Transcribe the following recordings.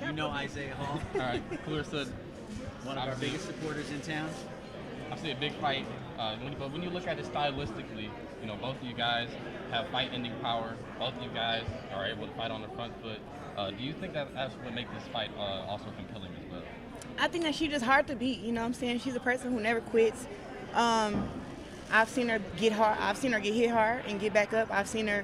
You know Isaiah Hall, All right, Claressa, one of our biggest supporters in town. I see a big fight. But when you look at it stylistically, you know, both of you guys have fight-ending power. Both of you guys are able to fight on the front foot. Do you think that that's what makes this fight also compelling as well? I think that she's just hard to beat. You know what I'm saying? She's a person who never quits. I've seen her get hard. I've seen her get hit hard and get back up. I've seen her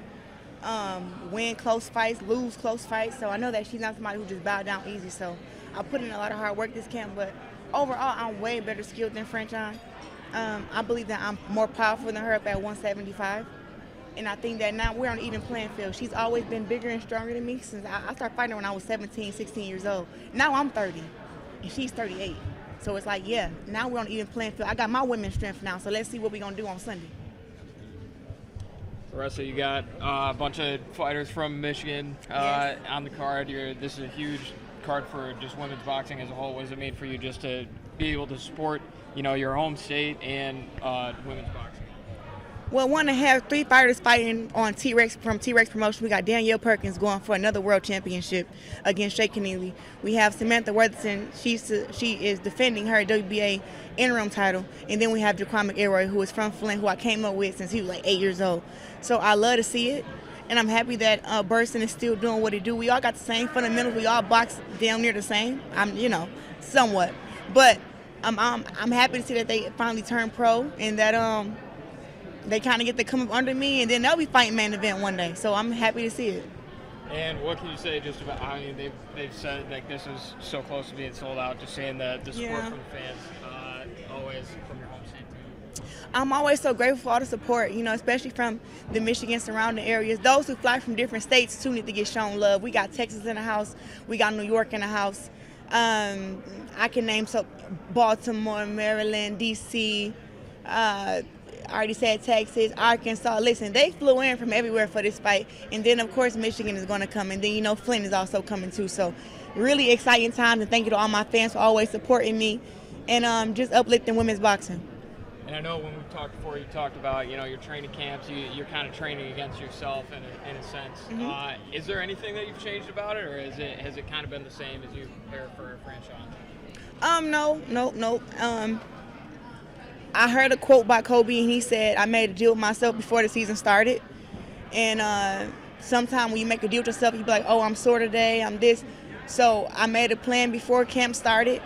win close fights, lose close fights. So I know that she's not somebody who just bowed down easy. So I put in a lot of hard work this camp. But overall, I'm way better skilled than Franchon. I believe that I'm more powerful than her up at 175. And I think that now we're on an even playing field. She's always been bigger and stronger than me since I started fighting her when I was 17, 16 years old. Now I'm 30, and she's 38. So it's like, yeah, now we're on an even playing field. I got my women's strength now, so let's see what we're going to do on Sunday. Claressa, you got a bunch of fighters from Michigan Yes. on the card. This is a huge card for just women's boxing as a whole. What does it mean for you just to be able to support, your home state and women's boxing? Well, one to have 3 fighters fighting on T-Rex from T-Rex Promotion. We got Danielle Perkins going for another world championship against Shay Keneally. We have Samantha Worthington. She is defending her WBA interim title. And then we have Jaquan McElroy, who is from Flint, who I came up with since he was like 8 years old. So I love to see it. And I'm happy that Burson is still doing what he do. We all got the same fundamentals. We all box damn near the same. Somewhat. But I'm happy to see that they finally turned pro and that they kind of get to come up under me, and then they'll be fighting main event one day. So I'm happy to see it. And what can you say just about, they've said like this is so close to being sold out, just saying the support from the fans, always from your home state too. I'm always so grateful for all the support, especially from the Michigan surrounding areas. Those who fly from different states too need to get shown love. We got Texas in the house. We got New York in the house. I can name Baltimore, Maryland, D.C., I already said Texas, Arkansas. Listen, they flew in from everywhere for this fight. And then, of course, Michigan is going to come. And then, Flint is also coming, too. So really exciting times. And thank you to all my fans for always supporting me and just uplifting women's boxing. And I know when we talked before, you talked about, your training camps. You're kind of training against yourself in a sense. Mm-hmm. Is there anything that you've changed about it, or has it kind of been the same as you prepare for Franchon? No. I heard a quote by Kobe, and he said, I made a deal with myself before the season started. And sometimes when you make a deal with yourself, you be like, oh, I'm sore today, I'm this. So I made a plan before camp started,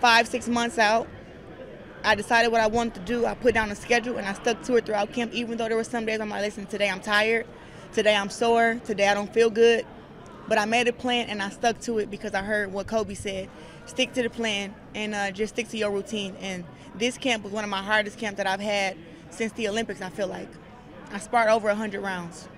5-6 months out. I decided what I wanted to do. I put down a schedule, and I stuck to it throughout camp, even though there were some days I'm like, listen, today I'm tired, today I'm sore, today I don't feel good. But I made a plan, and I stuck to it because I heard what Kobe said. Stick to the plan and just stick to your routine. And this camp was one of my hardest camps that I've had since the Olympics, I feel like. I sparred over 100 rounds.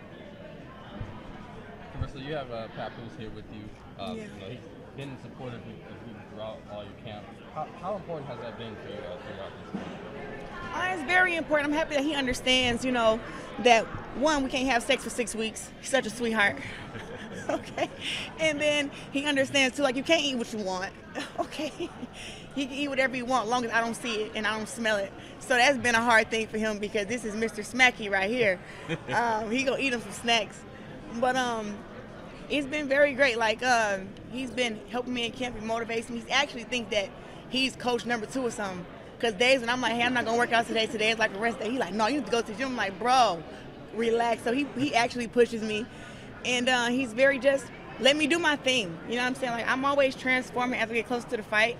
Claressa, you have Papoose here with you. Yeah. He's been supportive of you throughout all your camp. How important has that been for you throughout this camp? It's very important. I'm happy that he understands, that, one, we can't have sex for 6 weeks. He's such a sweetheart. Okay? And then he understands, too, like, you can't eat what you want. Okay? He can eat whatever he wants, as long as I don't see it and I don't smell it. So that's been a hard thing for him because this is Mr. Smacky right here. He gonna eat him some snacks. But it's been very great. Like, he's been helping me in camp and motivating me. He actually thinks that he's coach number 2 or something. Because days when I'm like, hey, I'm not going to work out today. Today is like a rest day. He's like, no, you need to go to the gym. I'm like, bro, relax. So he actually pushes me. And he's very just, let me do my thing. You know what I'm saying? Like, I'm always transforming as I get closer to the fight.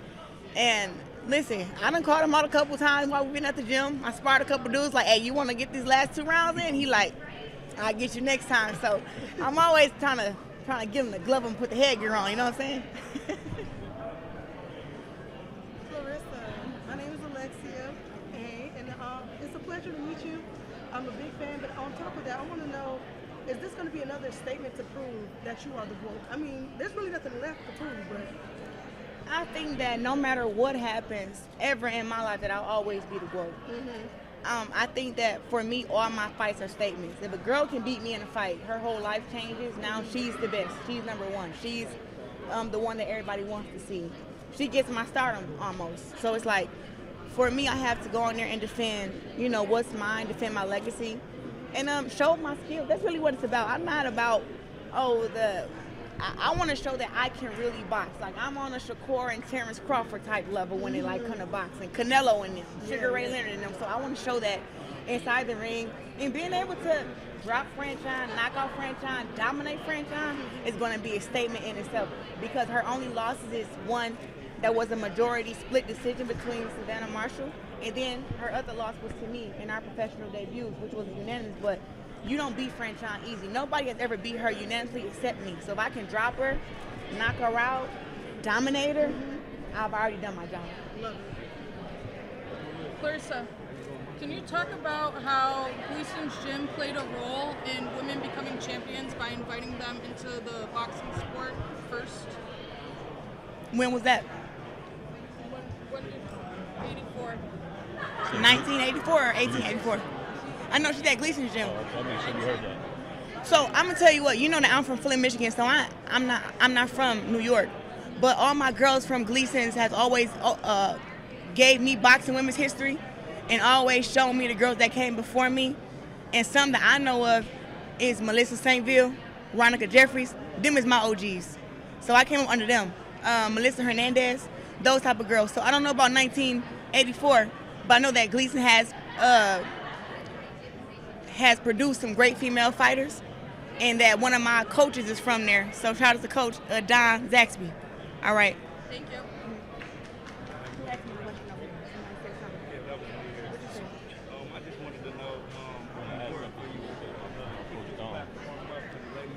And listen, I done called him out a couple times while we've been at the gym. I sparred a couple dudes like, hey, you want to get these last 2 rounds in? He like, I'll get you next time. So I'm always trying to give him the glove and put the headgear on. You know what I'm saying? It's a pleasure to meet you. I'm a big fan, but on top of that, I want to know, is this going to be another statement to prove that you are the GWOAT? I mean, there's really nothing left to prove, but... I think that no matter what happens ever in my life, that I'll always be the GWOAT. Mm-hmm. I think that for me, all my fights are statements. If a girl can beat me in a fight, her whole life changes. Now she's the best. She's number 1. She's the one that everybody wants to see. She gets my stardom almost. So it's like, for me, I have to go in there and defend, what's mine, defend my legacy, and show my skills. That's really what it's about. I'm not about, I want to show that I can really box. Like, I'm on a Shakur and Terrence Crawford type level when they like come to boxing. Canelo and them, Sugar Ray Leonard and them. So I want to show that inside the ring, and being able to drop Franchon, knock out Franchon, dominate Franchon is going to be a statement in itself, because her only losses is one that was a majority split decision between Savannah Marshall, and then her other loss was to me in our professional debuts, which was unanimous. But you don't beat Franchon easy. Nobody has ever beat her unanimously except me. So if I can drop her, knock her out, dominate her, I've already done my job. Love it. Claressa, can you talk about how Gleason's gym played a role in women becoming champions by inviting them into the boxing sport first? When was that? When did 84? 1984 or 1884? I know she's at Gleason's gym. I make sure you heard that. So I'm gonna tell you what, you know that I'm from Flint, Michigan, so I'm not from New York, but all my girls from Gleason's has always gave me boxing women's history, and always shown me the girls that came before me. And some that I know of is Melissa Saintville, Ronica Jeffries. Them is my OGs, so I came up under them. Melissa Hernandez, those type of girls. So I don't know about 1984, but I know that Gleason has produced some great female fighters, and that one of my coaches is from there. So shout out to Coach Don Zaxby. All right. Thank you. I just wanted to know,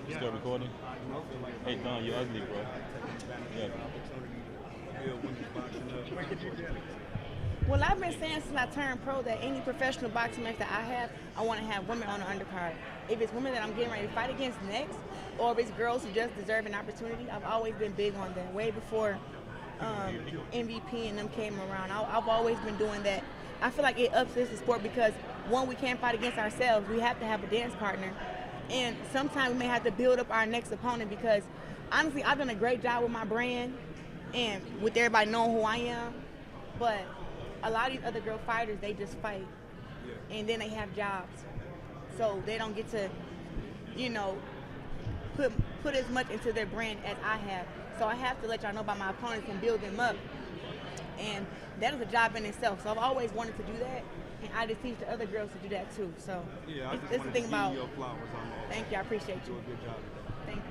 you still recording? Hey, Don, you're ugly, bro. Yeah. Well, I've been saying since I turned pro that any professional boxing match that I have, I want to have women on the undercard. If it's women that I'm getting ready to fight against next, or if it's girls who just deserve an opportunity, I've always been big on that. Way before MVP and them came around, I've always been doing that. I feel like it uplifts the sport because, one, we can't fight against ourselves. We have to have a dance partner. And sometimes we may have to build up our next opponent because, honestly, I've done a great job with my brand and with everybody knowing who I am. But a lot of these other girl fighters, they just fight, and then they have jobs, so they don't get to, put as much into their brand as I have. So I have to let y'all know about my opponents and build them up, and that is a job in itself. So I've always wanted to do that, and I just teach the other girls to do that too. So it's the thing about. Thank you, I appreciate you. Good job. Thank you.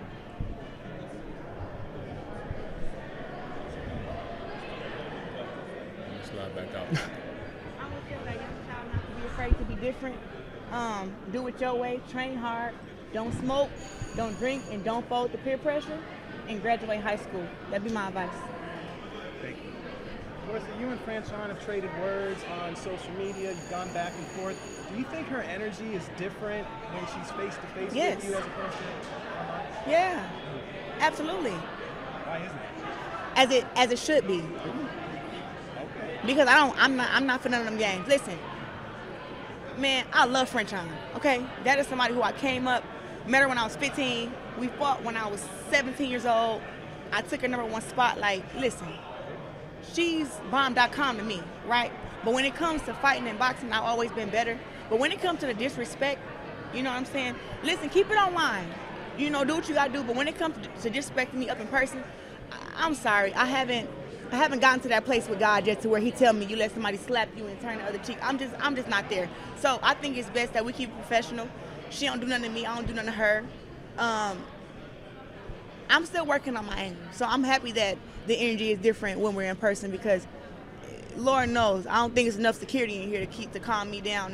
Slide back out. I would tell that young child not to be afraid to be different. Do it your way, train hard, don't smoke, don't drink, and don't fold to peer pressure, and graduate high school. That'd be my advice. Thank you. Claressa, you and Franchon have traded words on social media. You've gone back and forth. Do you think her energy is different when she's face to face Yes. with you as opposed to? Yeah, absolutely. Why isn't it? As it should be. Because I'm not for none of them games. Listen, man, I love Franchon, okay? That is somebody who I came up, met her when I was 15. We fought when I was 17 years old. I took her #1 spot. Like, listen, she's bomb.com to me, right? But when it comes to fighting and boxing, I've always been better. But when it comes to the disrespect, you know what I'm saying? Listen, keep it online. Do what you gotta do. But when it comes to disrespecting me up in person, I'm sorry, I haven't gotten to that place with God yet to where He tell me you let somebody slap you and turn the other cheek. I'm just not there. So I think it's best that we keep it professional. She don't do nothing to me. I don't do nothing to her. I'm still working on my anger. So I'm happy that the energy is different when we're in person because Lord knows I don't think it's enough security in here to calm me down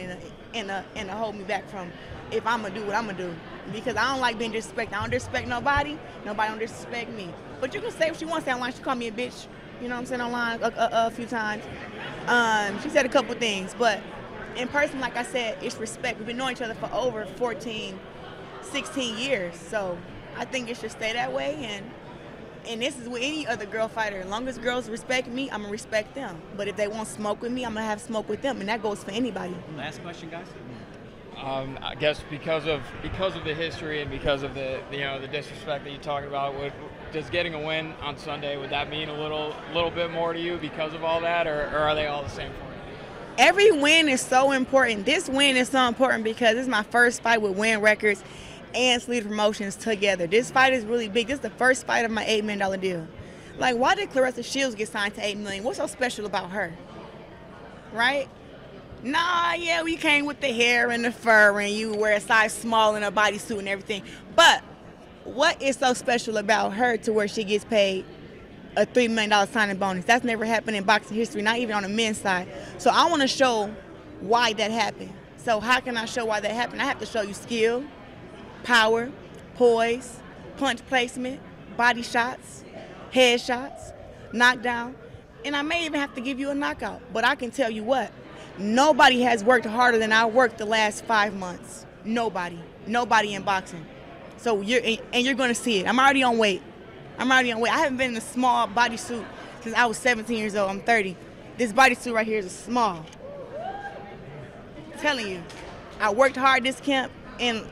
and to hold me back from if I'm gonna do what I'm gonna do. Because I don't like being disrespected. I don't disrespect nobody. Nobody don't disrespect me. But you can say what you want to say online. She called me a bitch. You know what I'm saying, online a few times. She said a couple things, but in person, like I said, it's respect. We've been knowing each other for over 14, 16 years, so I think it should stay that way, and this is with any other girl fighter. As long as girls respect me, I'm gonna respect them. But if they want smoke with me, I'm gonna have smoke with them, and that goes for anybody. Last question, guys. I guess because of the history and because of the disrespect that you're talking about, does getting a win on Sunday, would that mean a little bit more to you because of all that, or are they all the same for you? Every win is so important. This win is so important because this is my first fight with win records, and Sleater Promotions together. This fight is really big. This is the first fight of my $8 million deal. Like, why did Claressa Shields get signed to $8 million? What's so special about her? Right? Nah, yeah, we came with the hair and the fur and you wear a size small in a bodysuit and everything. But what is so special about her to where she gets paid a $3 million signing bonus? That's never happened in boxing history, not even on the men's side. So I want to show why that happened. So how can I show why that happened? I have to show you skill, power, poise, punch placement, body shots, head shots, knockdown, and I may even have to give you a knockout. But I can tell you what, nobody has worked harder than I worked the last 5 months. Nobody in boxing. So you're going to see it. I'm already on weight. I haven't been in a small bodysuit since I was 17 years old. I'm 30. This bodysuit right here is a small. I'm telling you, I worked hard this camp, and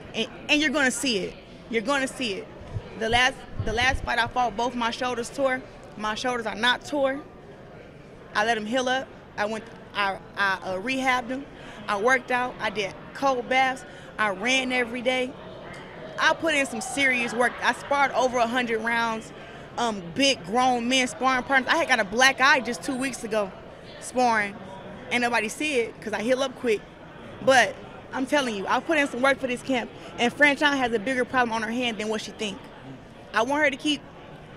you're going to see it. You're going to see it. The last fight I fought, both my shoulders tore. My shoulders are not tore. I let them heal up. I rehabbed them. I worked out. I did cold baths. I ran every day. I put in some serious work. I sparred over 100 rounds. Big grown men sparring partners. I had got a black eye just 2 weeks ago sparring. Ain't nobody see it because I heal up quick. But I'm telling you, I put in some work for this camp, and Franchon has a bigger problem on her hand than what she think. I want her to keep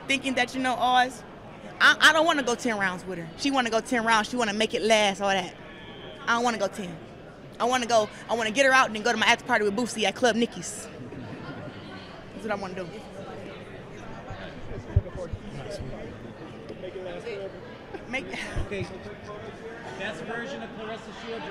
thinking that, Oz, I don't want to go 10 rounds with her. She want to go 10 rounds. She want to make it last, all that. I don't want to go 10. I want to get her out and then go to my after party with Boosie at Club Nicky's. That's what I want to do. Best version of Claressa Shields.